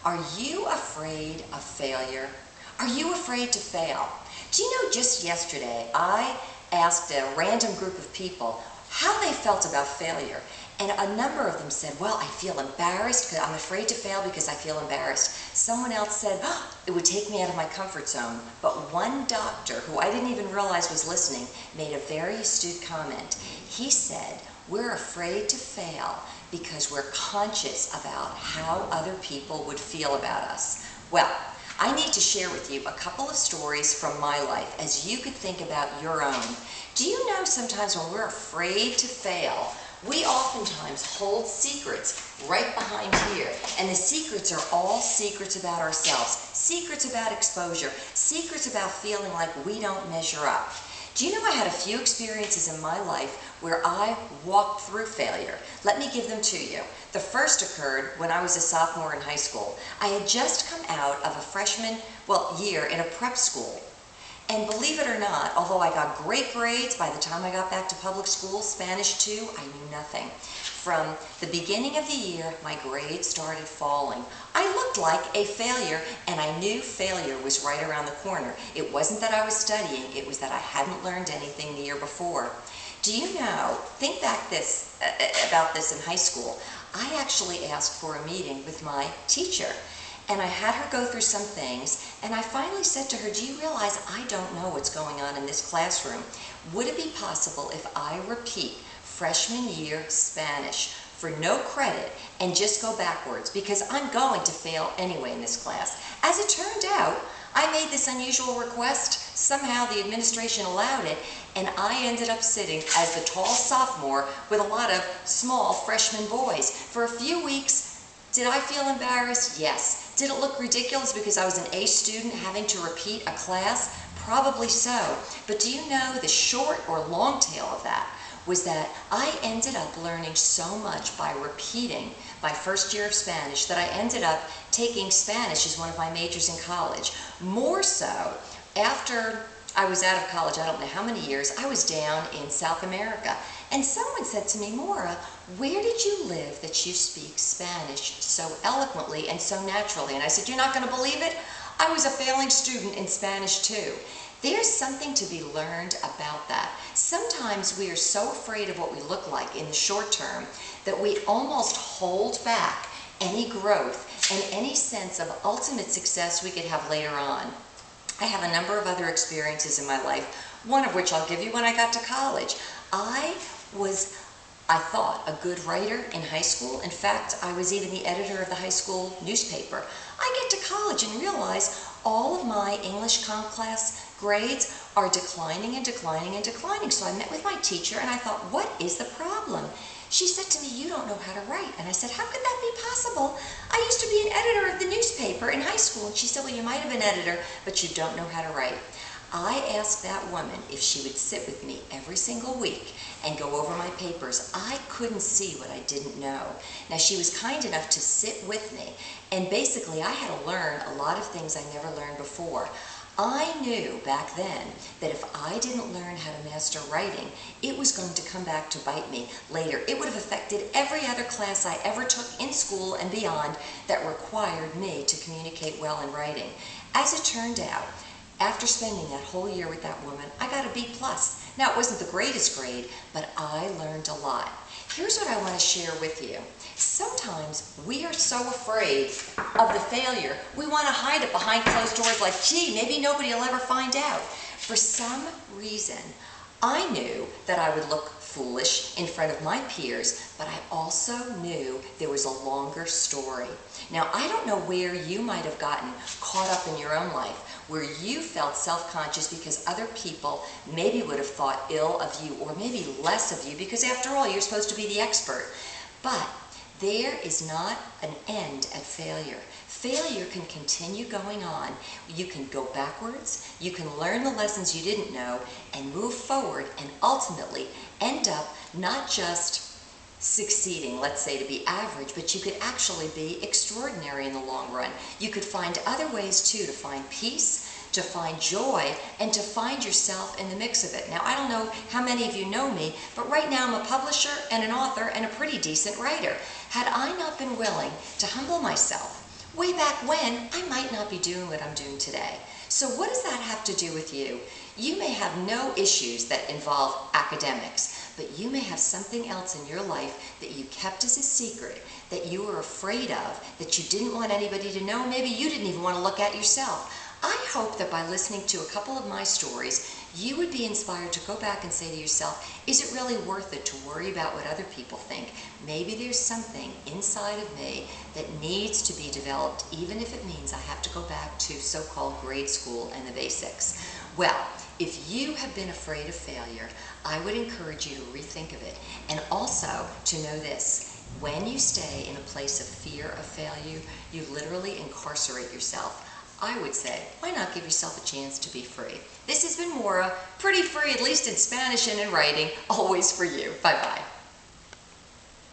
Are you afraid of failure? Are you afraid to fail? Do you know, just yesterday I asked a random group of people how they felt about failure. And a number of them said, well, I feel embarrassed because I'm afraid to fail because I feel embarrassed. Someone else said, oh, it would take me out of my comfort zone. But one doctor, who I didn't even realize was listening, made a very astute comment. He said, we're afraid to fail because we're conscious about how other people would feel about us. Well, I need to share with you a couple of stories from my life as you could think about your own. Do you know sometimes when we're afraid to fail, we oftentimes hold secrets right behind here. And the secrets are all secrets about ourselves, secrets about exposure, secrets about feeling like we don't measure up. Do you know I had a few experiences in my life where I walked through failure? Let me give them to you. The first occurred when I was a sophomore in high school. I had just come out of a freshman, year in a prep school. And believe it or not, although I got great grades, by the time I got back to public school, Spanish 2, I knew nothing. From the beginning of the year, my grades started falling. I looked like a failure, and I knew failure was right around the corner. It wasn't that I was studying, it was that I hadn't learned anything the year before. Do you know, think back about this in high school, I actually asked for a meeting with my teacher. And I had her go through some things, and I finally said to her, do you realize I don't know what's going on in this classroom? Would it be possible if I repeat freshman year Spanish for no credit and just go backwards, because I'm going to fail anyway in this class? As it turned out, I made this unusual request. Somehow the administration allowed it, and I ended up sitting as the tall sophomore with a lot of small freshman boys. For a few weeks, did I feel embarrassed? Yes. Did it look ridiculous because I was an A student having to repeat a class? Probably so. But do you know the short or long tail of that was that I ended up learning so much by repeating my first year of Spanish that I ended up taking Spanish as one of my majors in college. More so, after I was out of college, I don't know how many years, I was down in South America. And someone said to me, Maura, where did you live that you speak Spanish so eloquently and so naturally? And I said, you're not going to believe it? I was a failing student in Spanish too. There's something to be learned about that. Sometimes we are so afraid of what we look like in the short term that we almost hold back any growth and any sense of ultimate success we could have later on. I have a number of other experiences in my life, one of which I'll give you when I got to college. I thought, a good writer in high school. In fact, I was even the editor of the high school newspaper. I get to college and realize all of my English comp class grades are declining and declining and declining. So I met with my teacher and I thought, what is the problem? She said to me, you don't know how to write. And I said, how could that be possible? I used to be an editor of the newspaper in high school. And she said, well, you might have been editor, but you don't know how to write. I asked that woman if she would sit with me every single week and go over my papers. I couldn't see what I didn't know. Now, she was kind enough to sit with me, and basically I had to learn a lot of things I never learned before. I knew back then that if I didn't learn how to master writing, it was going to come back to bite me later. It would have affected every other class I ever took in school and beyond that required me to communicate well in writing. As it turned out, after spending that whole year with that woman, I got a B+. Now, it wasn't the greatest grade, but I learned a lot. Here's what I want to share with you. Sometimes we are so afraid of the failure, we want to hide it behind closed doors like, gee, maybe nobody will ever find out. For some reason, I knew that I would look foolish in front of my peers, but I also knew there was a longer story. Now, I don't know where you might have gotten caught up in your own life, where you felt self-conscious because other people maybe would have thought ill of you or maybe less of you because after all, you're supposed to be the expert. But there is not an end at failure. Failure can continue going on. You can go backwards, you can learn the lessons you didn't know and move forward and ultimately end up not just succeeding, let's say, to be average, but you could actually be extraordinary in the long run. You could find other ways too to find peace, to find joy, and to find yourself in the mix of it. Now, I don't know how many of you know me, but right now I'm a publisher and an author and a pretty decent writer. Had I not been willing to humble myself, way back when, I might not be doing what I'm doing today. So what does that have to do with you? You may have no issues that involve academics, but you may have something else in your life that you kept as a secret, that you were afraid of, that you didn't want anybody to know, maybe you didn't even want to look at yourself. I hope that by listening to a couple of my stories, you would be inspired to go back and say to yourself, is it really worth it to worry about what other people think? Maybe there's something inside of me that needs to be developed, even if it means I have to go back to so-called grade school and the basics. Well, if you have been afraid of failure, I would encourage you to rethink of it, and also to know this: when you stay in a place of fear of failure, you literally incarcerate yourself. I would say, why not give yourself a chance to be free? This has been Maura, pretty free, at least in Spanish and in writing, always for you. Bye-bye.